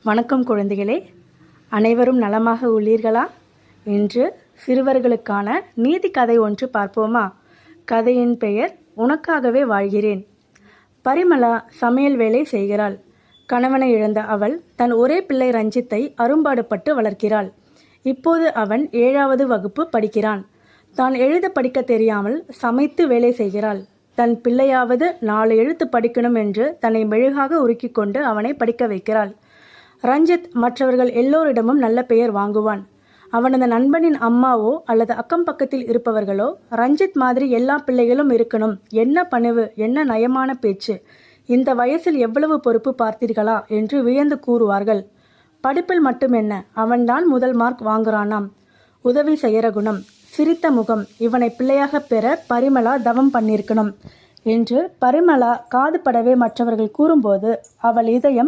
வணக்கம் குழந்தைகளே, அனைவரும் நலமாக உள்ளீர்களா? இன்று சிறுவர்களுக்கான நீதி கதை ஒன்று பார்ப்போமா? கதையின் பெயர் உனக்காகவே வாழ்கிறேன். பரிமளா சமையல் வேலை செய்கிறாள். கணவனை இழந்த அவள் தன் ஒரே பிள்ளை ரஞ்சித்தை அரும்பாடுபட்டு வளர்க்கிறாள். இப்போது அவன் 7வது வகுப்பு படிக்கிறான். தான் எழுத படிக்க தெரியாமல் சமைத்து வேலை செய்கிறாள். தன் பிள்ளையாவது 4 எழுத்து படிக்கணும் என்று தன்னை மெழுகாக உருக்கி கொண்டு அவனை படிக்க வைக்கிறாள். ரஞ்சித் மற்றவர்கள் எல்லோரிடமும் நல்ல பெயர் வாங்குவான். அவனது நண்பனின் அம்மாவோ அல்லது அக்கம் பக்கத்தில் இருப்பவர்களோ ரஞ்சித் மாதிரி எல்லா பிள்ளைகளும் இருக்கணும், என்ன பணிவு, என்ன நயமான பேச்சு, இந்த வயசில் எவ்வளவு பொறுப்பு பார்த்தீர்களா என்று வியந்து கூறுவார்கள். படிப்பில் மட்டும் என்ன, அவன்தான் முதல் மார்க் வாங்குறானாம். உதவி செய்கிற குணம், சிரித்த முகம், இவனை பிள்ளையாக பெற பரிமளா தவம் பண்ணியிருக்கணும் என்று பரிமளா காது படவே மற்றவர்கள் கூறும்போது அவள் இதயம்